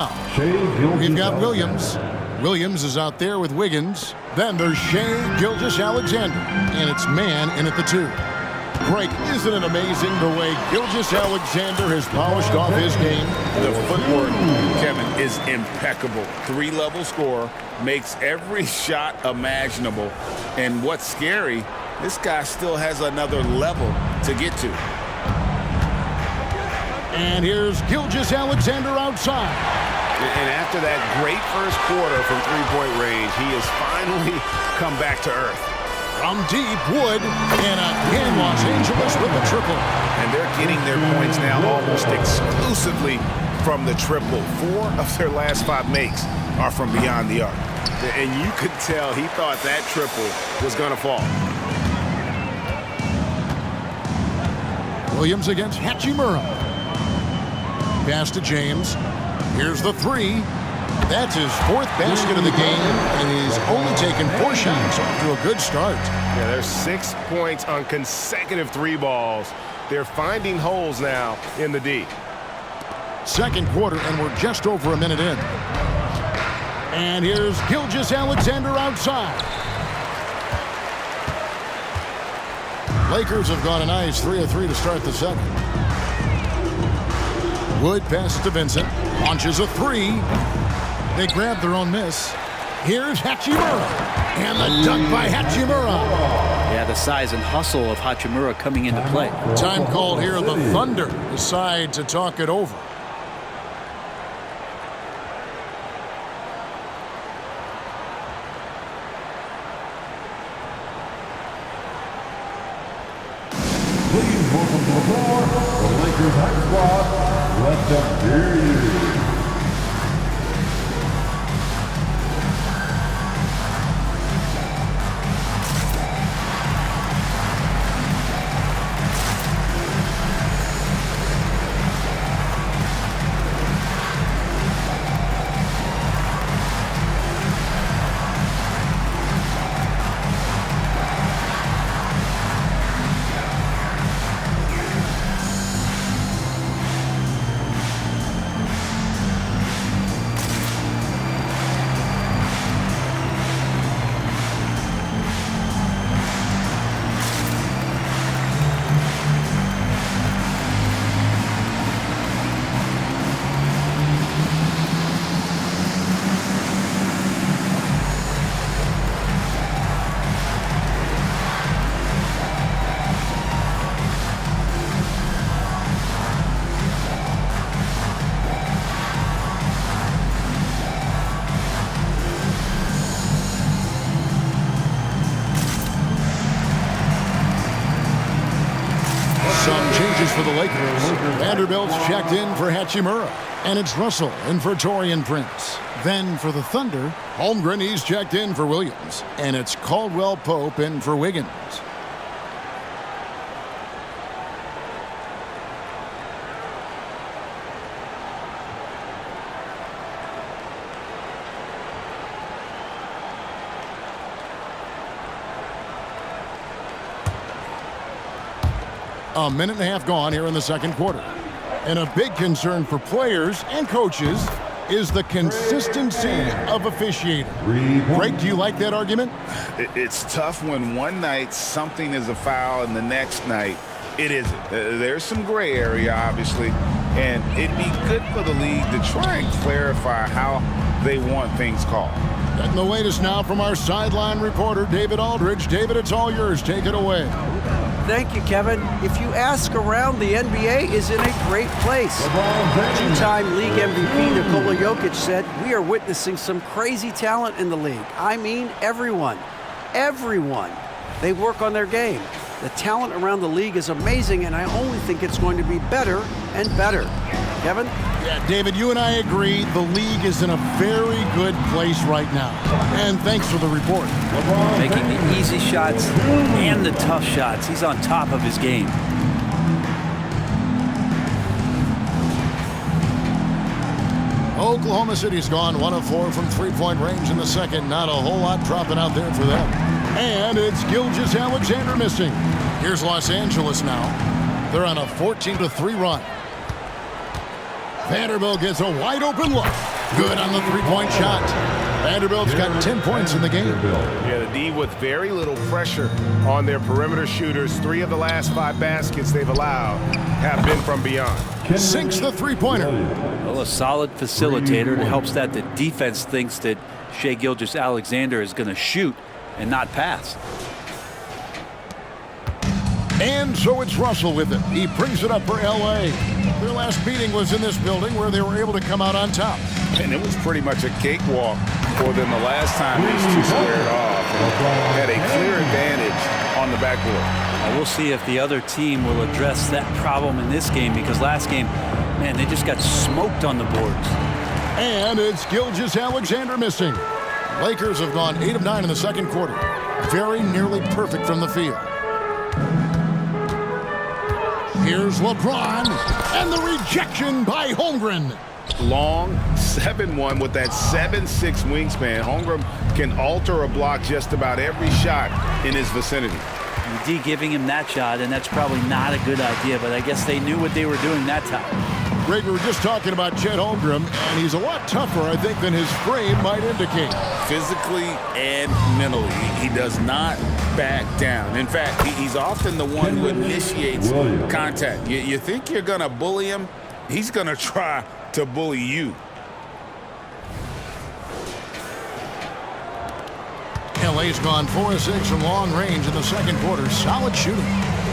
We've got Williams. Williams is out there with Wiggins. Then there's Shai Gilgeous-Alexander, and it's man in at the 2. Greg, isn't it amazing the way Gilgeous-Alexander has polished off his game? The footwork, Kevin, is impeccable. 3-level scorer, makes every shot imaginable. And what's scary, this guy still has another level to get to. And here's Gilgeous-Alexander outside. And after that great first quarter from three-point range, he has finally come back to earth. From deep, Wood, and again Los Angeles with the triple. And they're getting their points now almost exclusively from the triple. 4 of their last 5 makes are from beyond the arc. And you could tell he thought that triple was going to fall. Williams against Hachimura. Pass to James. Here's the 3. That's his 4th basket of the game, and he's only taken 4 shots off to a good start. Yeah, there's 6 points on consecutive 3 balls. They're finding holes now in the D. Second quarter, and we're just over a minute in. And here's Gilgeous-Alexander outside. Lakers have gone a nice 3 of 3 to start the second. Wood passes to Vincent. Launches a 3. They grab their own miss. Here's Hachimura. And the dunk by Hachimura. Yeah, the size and hustle of Hachimura coming into play. Time called here. The Thunder decide to talk it over. Please welcome to the floor the Lakers Hype Squad. Let them hear you. Some changes for the Lakers. Vanderbilt's checked in for Hachimura. And it's Russell in for Taurean Prince. Then for the Thunder, Holmgren, he's checked in for Williams. And it's Caldwell Pope in for Wiggins. A minute and a half gone here in the second quarter. And a big concern for players and coaches is the consistency of officiating. Greg, do you like that argument? It's tough when one night something is a foul and the next night it isn't. There's some gray area, obviously, and it'd be good for the league to try and clarify how they want things called. Getting the latest now from our sideline reporter, David Aldridge. David, it's all yours. Take it away. Thank you, Kevin. If you ask around, the NBA is in a great place. Two-time league MVP Nikola Jokic said, "We are witnessing some crazy talent in the league." I mean everyone. Everyone. They work on their game. The talent around the league is amazing, and I only think it's going to be better and better. Kevin? Yeah, David, you and I agree the league is in a very good place right now. And thanks for the report. Making the easy shots and the tough shots. He's on top of his game. Oklahoma City's gone 1 of 4 from three-point range in the second. Not a whole lot dropping out there for them. And it's Gilgeous-Alexander missing. Here's Los Angeles now. They're on a 14-3 run. Vanderbilt gets a wide open look. Good on the three-point shot. Vanderbilt's got 10 points in the game. Yeah, the D with very little pressure on their perimeter shooters. 3 of the last 5 baskets they've allowed have been from beyond. Sinks the three-pointer. Well, a solid facilitator. It helps that the defense thinks that Shai Gilgeous-Alexander is going to shoot and not pass. And so it's Russell with it. He brings it up for L.A. Their last meeting was in this building where they were able to come out on top. And it was pretty much a cakewalk for them the last time these two squared off. And had a clear advantage on the backboard. Now we'll see if the other team will address that problem in this game, because last game, man, they just got smoked on the boards. And it's Gilgeous-Alexander missing. Lakers have gone 8 of 9 in the second quarter. Very nearly perfect from the field. Here's LeBron, and the rejection by Holmgren. Long 7'1" with that 7'6" wingspan. Holmgren can alter a block just about every shot in his vicinity. The D giving him that shot, and that's probably not a good idea, but I guess they knew what they were doing that time. Greg, we were just talking about Chet Holmgren, and he's a lot tougher, I think, than his frame might indicate. Physically and mentally, he does not back down. In fact, he's often the one who initiates contact. You think you're going to bully him, he's going to try to bully you. LA's gone 4 of 6 from long range in the second quarter. Solid shooting.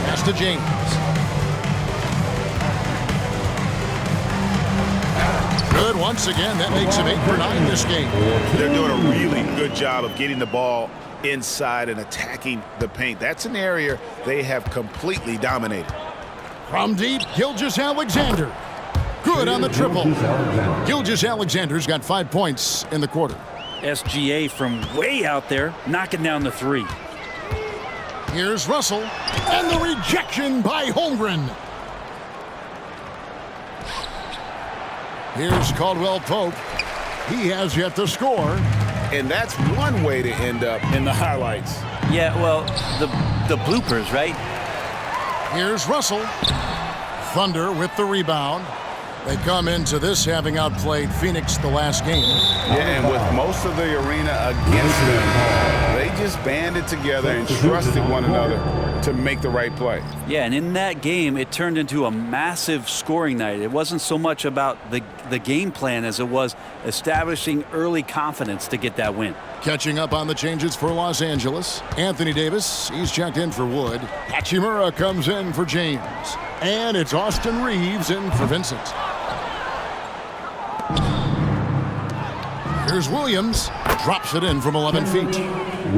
Pass to James. Good once again. That makes him 8 for 9 this game. They're doing a really good job of getting the ball inside and attacking the paint. That's an area they have completely dominated. From deep, Gilgeous-Alexander. Good on the triple. Gilgeous-Alexander's got 5 points in the quarter. SGA from way out there, knocking down the 3. Here's Russell, and the rejection by Holmgren. Here's Caldwell Pope. He has yet to score. And that's one way to end up in the highlights. Yeah, well, the bloopers, right? Here's Russell. Thunder with the rebound. They come into this having outplayed Phoenix the last game. Yeah, and with most of the arena against them, they just banded together and trusted one another to make the right play. Yeah, and in that game, it turned into a massive scoring night. It wasn't so much about the game plan as it was establishing early confidence to get that win. Catching up on the changes for Los Angeles. Anthony Davis, he's checked in for Wood. Hachimura comes in for James. And it's Austin Reeves in for Vincent. Here's Williams. Drops it in from 11 feet.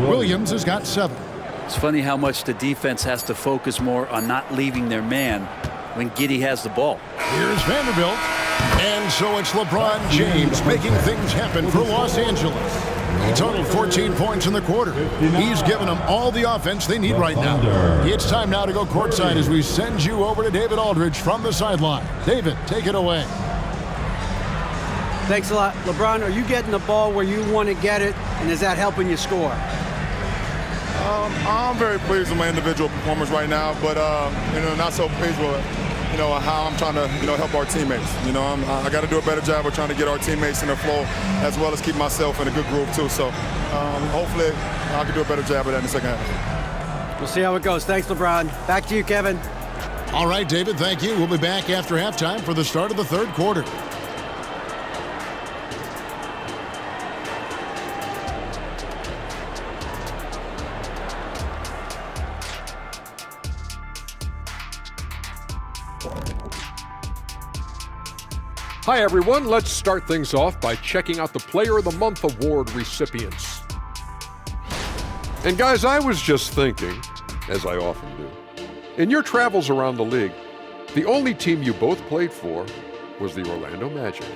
Williams has got 7. It's funny how much the defense has to focus more on not leaving their man when Giddey has the ball. Here's Vanderbilt. And so it's LeBron James making things happen for Los Angeles. He totaled 14 points in the quarter. He's given them all the offense they need right now. It's time now to go courtside as we send you over to David Aldridge from the sideline. David, take it away. Thanks a lot. LeBron, are you getting the ball where you want to get it, and is that helping you score? I'm very pleased with my individual performance right now, but not so pleased with how I'm trying to help our teammates. I got to do a better job of trying to get our teammates in the flow, as well as keep myself in a good groove too. So hopefully I can do a better job of that in the second half. We'll see how it goes. Thanks, LeBron. Back to you, Kevin. All right, David, thank you. We'll be back after halftime for the start of the third quarter. Hi everyone, let's start things off by checking out the Player of the Month award recipients. And guys, I was just thinking, as I often do, in your travels around the league, the only team you both played for was the Orlando Magic.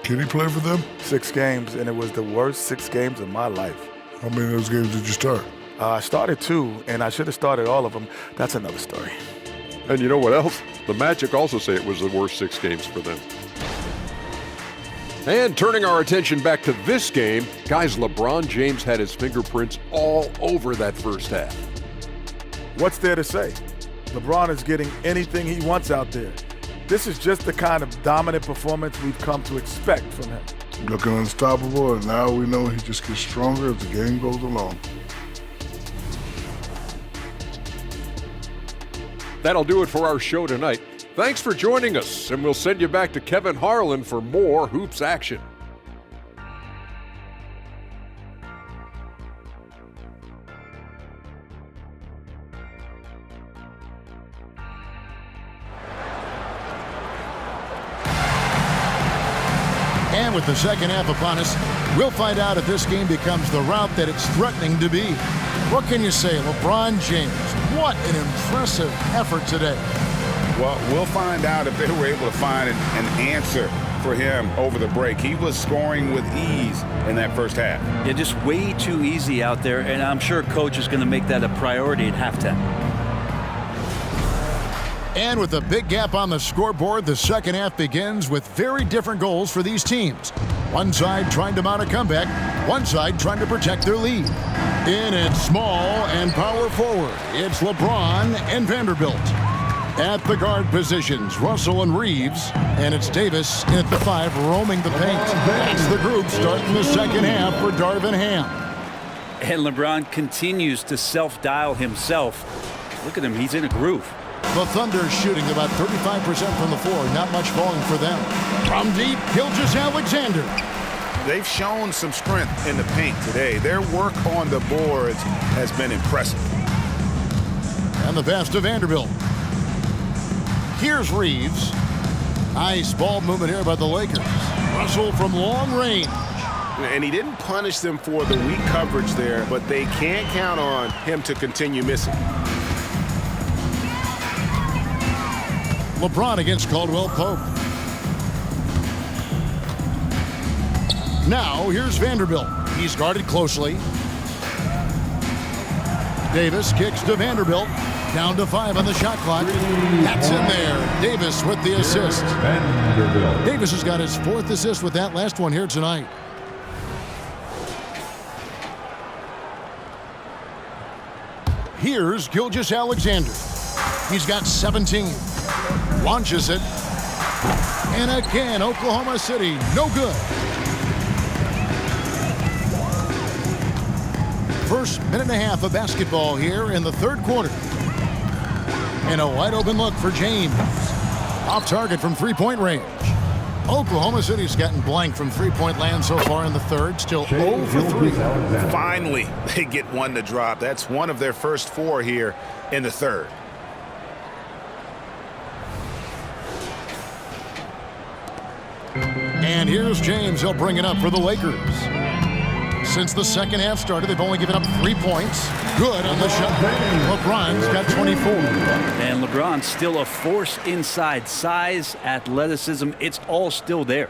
Can he play for them? 6 games, and it was the worst 6 games of my life. How many of those games did you start? I started 2, and I should have started all of them. That's another story. And you know what else? The Magic also say it was the worst 6 games for them. And turning our attention back to this game, guys, LeBron James had his fingerprints all over that first half. What's there to say? LeBron is getting anything he wants out there. This is just the kind of dominant performance we've come to expect from him. Looking unstoppable, and now we know he just gets stronger as the game goes along. That'll do it for our show tonight. Thanks for joining us, and we'll send you back to Kevin Harlan for more Hoops action. And with the second half upon us, we'll find out if this game becomes the route that it's threatening to be. What can you say, LeBron James? What an impressive effort today. Well, we'll find out if they were able to find an answer for him over the break. He was scoring with ease in that first half. Yeah, just way too easy out there, and I'm sure Coach is going to make that a priority at halftime. And with a big gap on the scoreboard, the second half begins with very different goals for these teams. One side trying to mount a comeback, one side trying to protect their lead. In at small and power forward, it's LeBron and Vanderbilt. At the guard positions, Russell and Reeves, and it's Davis at the 5 roaming the paint. That's the group starting the second half for Darvin Ham. And LeBron continues to self-dial himself. Look at him, he's in a groove. The Thunder shooting about 35% from the floor, not much falling for them. From deep, Gilgeous-Alexander. They've shown some strength in the paint today. Their work on the boards has been impressive. And the pass to Vanderbilt. Here's Reeves. Nice ball movement here by the Lakers. Russell from long range. And he didn't punish them for the weak coverage there, but they can't count on him to continue missing. LeBron against Caldwell Pope. Now, here's Vanderbilt. He's guarded closely. Davis kicks to Vanderbilt. Down to 5 on the shot clock. That's in there. Davis with the assist. Davis has got his 4th assist with that last one here tonight. Here's Gilgeous-Alexander. He's got 17. Launches it. And again, Oklahoma City, no good. First minute and a half of basketball here in the third quarter. And a wide open look for James. Off target from three-point range. Oklahoma City's gotten blank from three-point land so far in the third. Still 0 for 3. Finally, they get one to drop. That's one of their first 4 here in the third. And here's James. He'll bring it up for the Lakers. Since the second half started, they've only given up 3 points. Good on the shot. LeBron's got 24. And LeBron's still a force inside. Size, athleticism, it's all still there.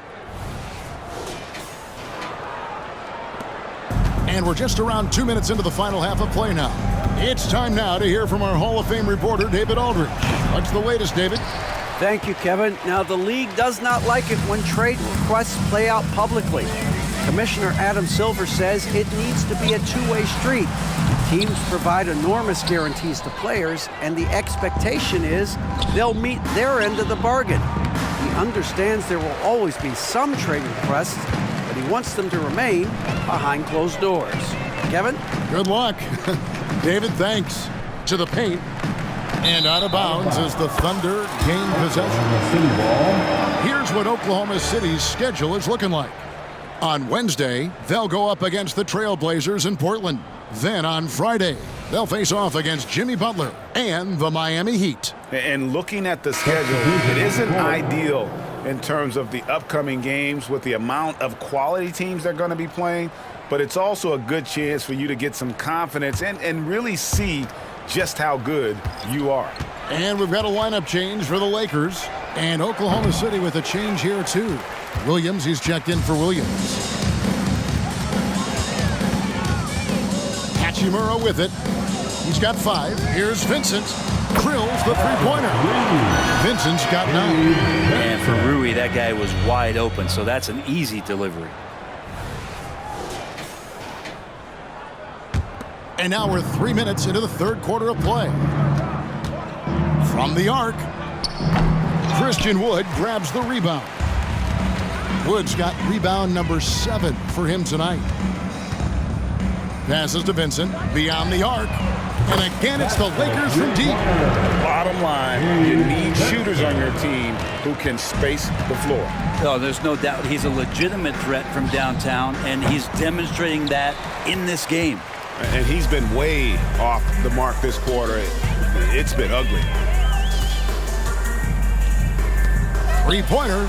And we're just around 2 minutes into the final half of play now. It's time now to hear from our Hall of Fame reporter, David Aldridge. What's the latest, David? Thank you, Kevin. Now, the league does not like it when trade requests play out publicly. Commissioner Adam Silver says it needs to be a two-way street. Teams provide enormous guarantees to players, and the expectation is they'll meet their end of the bargain. He understands there will always be some trade requests, but he wants them to remain behind closed doors. Kevin? Good luck. David, thanks. To the paint. And out of bounds as the Thunder gain possession. Here's what Oklahoma City's schedule is looking like. On Wednesday, they'll go up against the Trailblazers in Portland. Then on Friday, they'll face off against Jimmy Butler and the Miami Heat. And looking at the schedule, it isn't ideal in terms of the upcoming games with the amount of quality teams they're going to be playing, but it's also a good chance for you to get some confidence and really see just how good you are. And we've got a lineup change for the Lakers. And Oklahoma City with a change here, too. Williams, he's checked in for Williams. Hachimura with it. He's got 5. Here's Vincent. Drills the three-pointer. Vincent's got 9. And for Rui, that guy was wide open, so that's an easy delivery. And now we're 3 minutes into the third quarter of play. From the arc. Christian Wood grabs the rebound. Wood's got rebound number 7 for him tonight. Passes to Vincent, beyond the arc. And again, it's the Lakers from deep. Bottom line, you need shooters on your team who can space the floor. Oh, there's no doubt he's a legitimate threat from downtown, and he's demonstrating that in this game. And he's been way off the mark this quarter. It's been ugly. Three-pointer,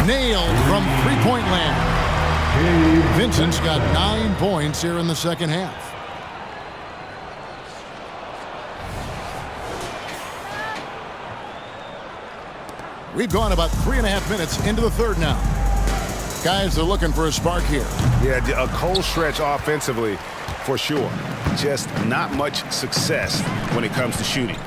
nailed from three-point land. Vincent's got 9 points here in the second half. We've gone about 3.5 minutes into the third now. Guys, they're looking for a spark here. Yeah, a cold stretch offensively for sure. Just not much success when it comes to shooting.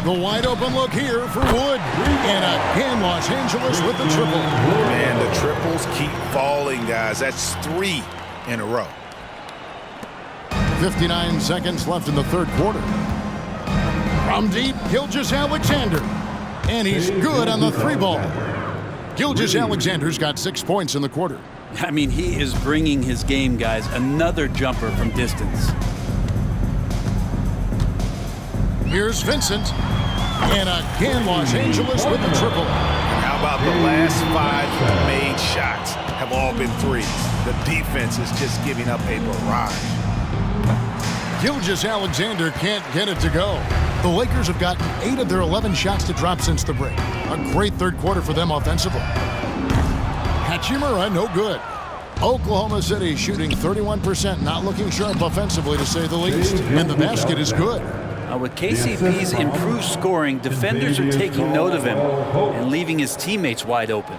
The wide open look here for Wood. And again, Los Angeles with the triple. Man, the triples keep falling, guys. That's 3 in a row. 59 seconds left in the third quarter. From deep, Gilgeous-Alexander. And he's good on the 3-ball. Gilgeous-Alexander's got 6 points in the quarter. I mean, he is bringing his game, guys. Another jumper from distance. Here's Vincent. And again, Los Angeles with the triple. How about the last 5 made shots have all been threes? The defense is just giving up a barrage. Gilgeous-Alexander can't get it to go. The Lakers have gotten 8 of their 11 shots to drop since the break. A great third quarter for them offensively. Hachimura, no good. Oklahoma City shooting 31%, not looking sharp offensively to say the least. And the basket is good. With KCP's improved scoring, defenders are taking note of him and leaving his teammates wide open.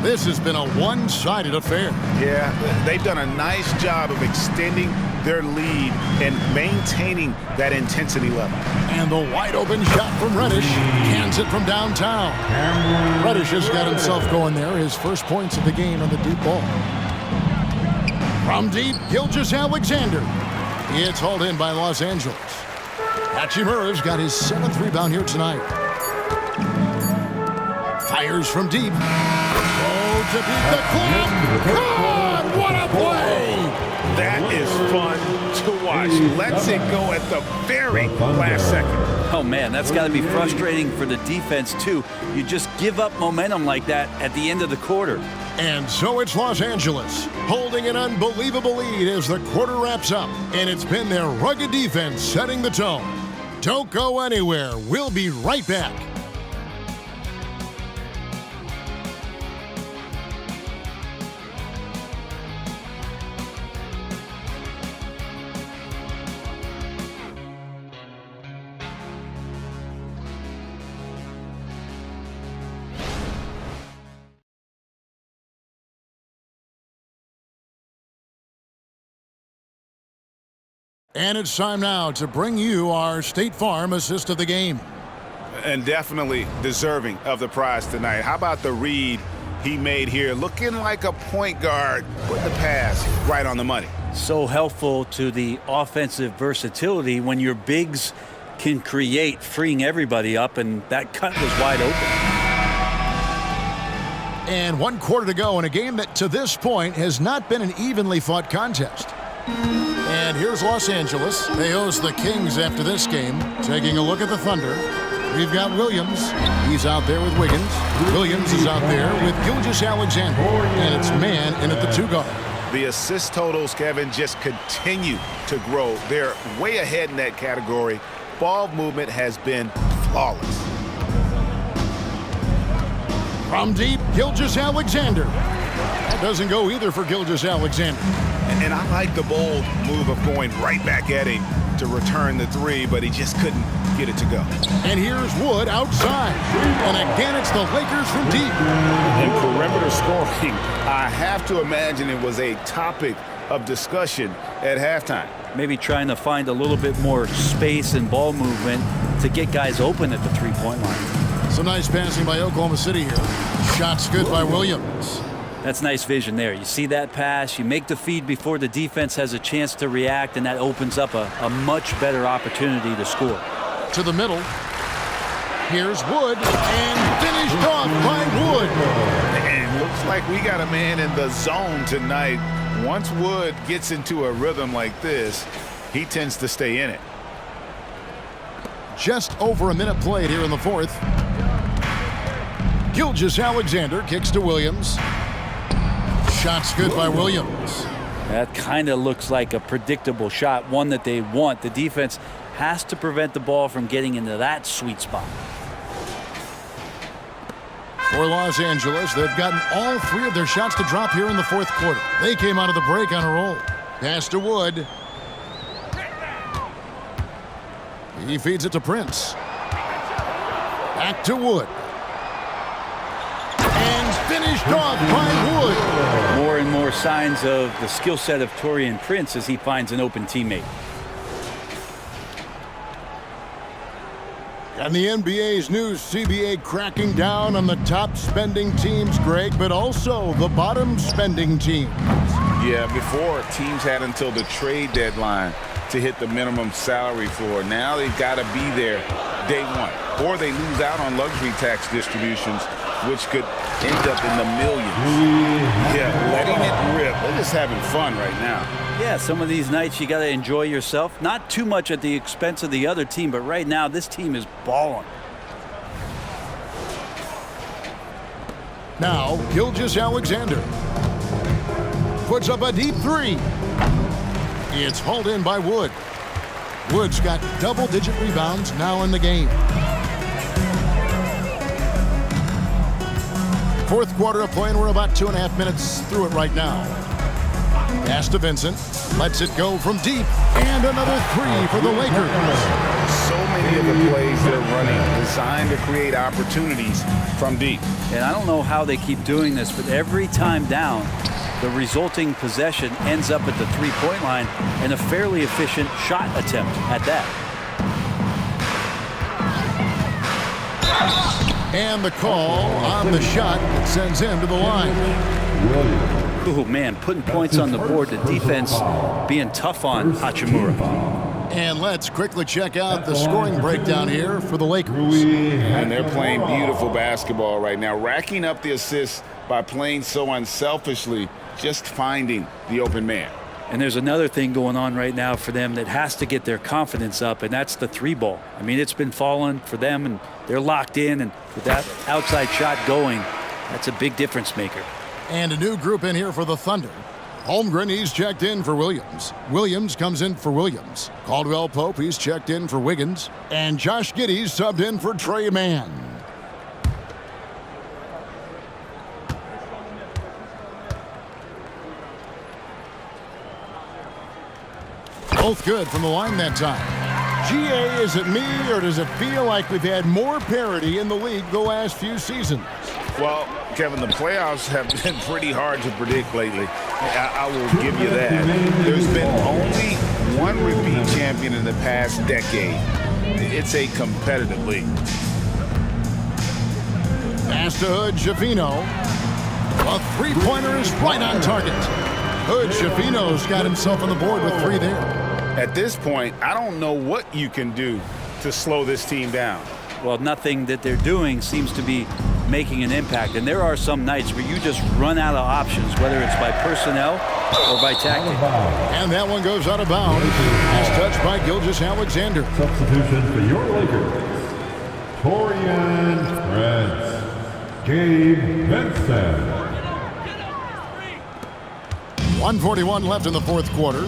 This has been a one-sided affair. Yeah, they've done a nice job of extending their lead and maintaining that intensity level. And the wide-open shot from Reddish cans it from downtown. Reddish has got himself going there, his first points of the game on the deep ball. From deep, Gilgeous-Alexander. It's hauled in by Los Angeles. Hachimura's got his 7th rebound here tonight. Fires from deep. Oh, to beat the clock. God, what a play! That is fun to watch. Lets it go at the very last second. Oh, man, that's got to be frustrating for the defense, too. You just give up momentum like that at the end of the quarter. And so it's Los Angeles holding an unbelievable lead as the quarter wraps up. And it's been their rugged defense setting the tone. Don't go anywhere. We'll be right back. And it's time now to bring you our State Farm assist of the game. And definitely deserving of the prize tonight. How about the read he made here? Looking like a point guard with the pass right on the money. So helpful to the offensive versatility when your bigs can create, freeing everybody up, and that cut was wide open. And 1 quarter to go in a game that to this point has not been an evenly fought contest. And here's Los Angeles. They host the Kings after this game. Taking a look at the Thunder. We've got Williams. He's out there with Wiggins. Williams is out there with Gilgeous-Alexander. And it's man in at the 2 guard. The assist totals, Kevin, just continue to grow. They're way ahead in that category. Ball movement has been flawless. From deep, Gilgeous-Alexander. That doesn't go either for Gilgeous-Alexander. And I like the bold move of going right back at him to return the 3, but he just couldn't get it to go. And here's Wood outside. And again, it's the Lakers from deep. And perimeter scoring, I have to imagine it was a topic of discussion at halftime. Maybe trying to find a little bit more space and ball movement to get guys open at the 3-point line. Some nice passing by Oklahoma City here. Shots good by Williams. That's nice vision there. You see that pass, you make the feed before the defense has a chance to react, and that opens up a much better opportunity to score. To the middle. Here's Wood, and finished off by Wood. And looks like we got a man in the zone tonight. Once Wood gets into a rhythm like this, he tends to stay in it. Just over a minute played here in the fourth. Gilgeous-Alexander kicks to Williams. Shot's good by Williams. That kind of looks like a predictable shot, one that they want. The defense has to prevent the ball from getting into that sweet spot. For Los Angeles, they've gotten all three of their shots to drop here in the fourth quarter. They came out of the break on a roll. Pass to Wood. He feeds it to Prince. Back to Wood. And finished off by Wood. More and more signs of the skill set of Taurean Prince as he finds an open teammate. And the NBA's new CBA cracking down on the top spending teams, Greg, but also the bottom spending teams. Yeah, before teams had until the trade deadline to hit the minimum salary floor. Now they've got to be there day one, or they lose out on luxury tax distributions, which could end up in the millions. Yeah, letting it rip. They're just having fun right now. Yeah, some of these nights you got to enjoy yourself. Not too much at the expense of the other team, but right now this team is balling. Now, Gilgeous-Alexander puts up a deep three. It's hauled in by Wood. Wood's got double-digit rebounds now in the game. Fourth quarter of play, and we're about 2.5 minutes through it right now. Pass to Vincent. Lets it go from deep. And another three for the Lakers. So many of the plays they're running designed to create opportunities from deep. And I don't know how they keep doing this, but every time down, the resulting possession ends up at the three-point line and a fairly efficient shot attempt at that. And the call on the shot that sends him to the line. Oh, man, putting points on the board. The defense being tough on Hachimura. And let's quickly check out the scoring breakdown here for the Lakers. And they're playing beautiful basketball right now, racking up the assists by playing so unselfishly, just finding the open man. And there's another thing going on right now for them that has to get their confidence up, and that's the three ball. I mean, it's been falling for them, and they're locked in, and with that outside shot going, that's a big difference maker. And a new group in here for the Thunder. Holmgren, he's checked in for Williams. Williams comes in for Williams. Caldwell Pope, he's checked in for Wiggins. And Josh Giddey's subbed in for Trey Mann. Both good from the line that time. GA, is it me, or does it feel like we've had more parity in the league the last few seasons? Well, Kevin, the playoffs have been pretty hard to predict lately. I will give you that. There's been only one repeat champion in the past decade. It's a competitive league. Pass to Hood, Schifino. A three-pointer is right on target. Hood, Schifino's got himself on the board with three there. At this point, I don't know what you can do to slow this team down. Well, nothing that they're doing seems to be making an impact. And there are some nights where you just run out of options, whether it's by personnel or by tactic. And that one goes out of bounds. Last touch by Gilgeous-Alexander. Substitution for your Lakers. Taurean Prince. Gabe Vincent. 1:41 left in the fourth quarter.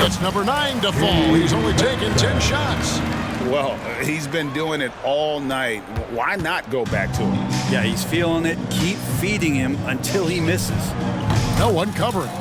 It's number 9 to fall. He's only taken 10 shots. Well, he's been doing it all night. Why not go back to him? Yeah, he's feeling it. Keep feeding him until he misses. No one covering.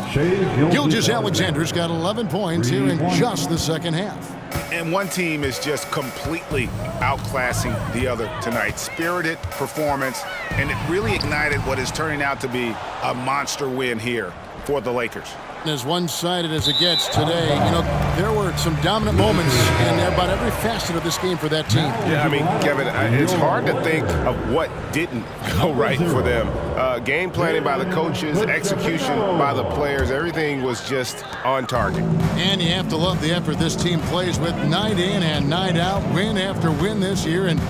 Gilgeous-Alexander's got 11 points here in just the second half. And one team is just completely outclassing the other tonight. Spirited performance, and it really ignited what is turning out to be a monster win here for the Lakers. As one-sided as it gets today, you know, there were some dominant moments in about every facet of this game for that team. Yeah, I mean, Kevin, it's hard to think of what didn't go right for them. Game planning by the coaches, execution by the players, everything was just on target. And you have to love the effort this team plays with night in and night out, win after win this year, and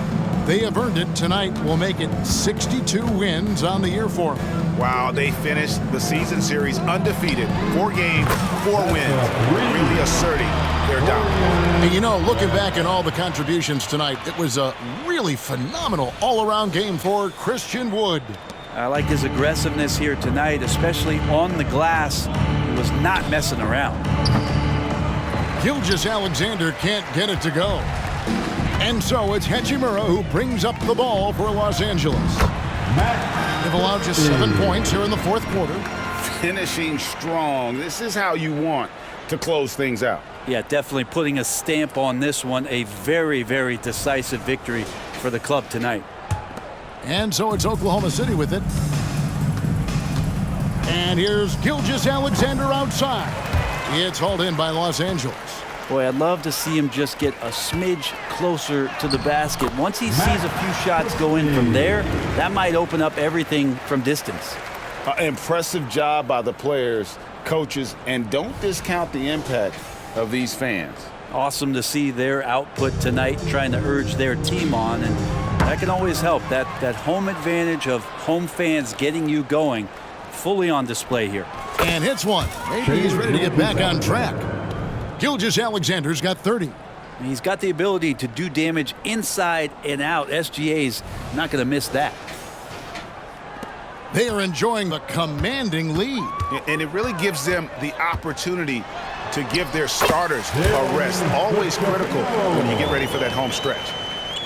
they have earned it. Tonight will make it 62 wins on the year for them. Wow, they finished the season series undefeated. 4 games, 4 wins, really asserting their dominance. And you know, looking back at all the contributions tonight, it was a really phenomenal all-around game for Christian Wood. I like his aggressiveness here tonight, especially on the glass. He was not messing around. Gilgeous-Alexander can't get it to go. And so it's Hachimura who brings up the ball for Los Angeles. They've allowed just 7 points here in the fourth quarter. Finishing strong. This is how you want to close things out. Yeah, definitely putting a stamp on this one. A very, very decisive victory for the club tonight. And so it's Oklahoma City with it. And here's Gilgeous-Alexander outside. It's hauled in by Los Angeles. Boy, I'd love to see him just get a smidge closer to the basket. Once he sees a few shots go in from there, that might open up everything from distance. Impressive job by the players, coaches, and don't discount the impact of these fans. Awesome to see their output tonight, trying to urge their team on, and that can always help. That home advantage of home fans getting you going, fully on display here. And hits one. Maybe he's ready to get back on track. Gilgeous-Alexander's got 30. He's got the ability to do damage inside and out. SGA's not going to miss that. They are enjoying the commanding lead. And it really gives them the opportunity to give their starters a rest. Always critical when you get ready for that home stretch.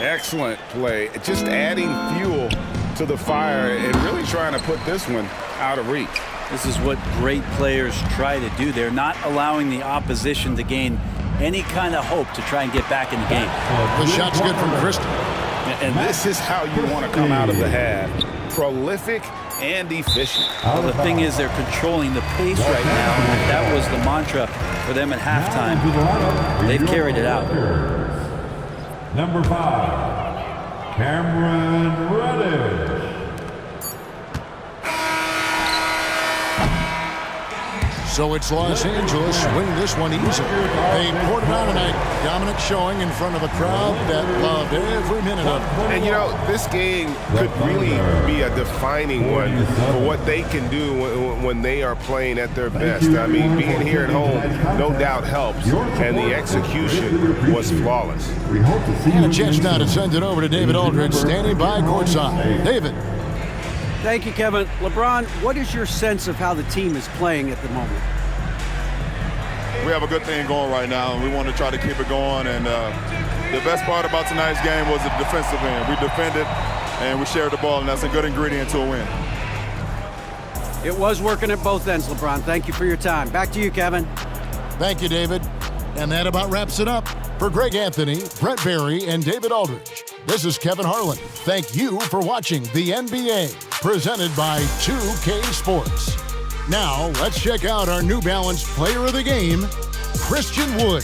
Excellent play. Just adding fuel to the fire and really trying to put this one out of reach. This is what great players try to do. They're not allowing the opposition to gain any kind of hope to try and get back in the game. The shot's good from Christie. And this is how you want to come out of the half. Prolific and efficient. Well, the thing is, they're controlling the pace right now, and if that was the mantra for them at halftime, they've carried it out. Number 5, Cameron Reddish. So it's Los Angeles winning this one easily. They poured it on tonight. Dominant showing in front of a crowd that loved every minute of it. And, you know, this game could really be a defining one for what they can do when they are playing at their best. I mean, being here at home no doubt helps, and the execution was flawless. And a chance now to send it over to David Aldridge, standing by courtside. David. Thank you, Kevin. LeBron, what is your sense of how the team is playing at the moment? We have a good thing going right now, and we want to try to keep it going. And the best part about tonight's game was the defensive end. We defended, and we shared the ball, and that's a good ingredient to a win. It was working at both ends, LeBron. Thank you for your time. Back to you, Kevin. Thank you, David. And that about wraps it up. For Greg Anthony, Brett Barry, and David Aldridge, this is Kevin Harlan. Thank you for watching the NBA, presented by 2K Sports. Now, let's check out our New Balance Player of the Game, Christian Wood.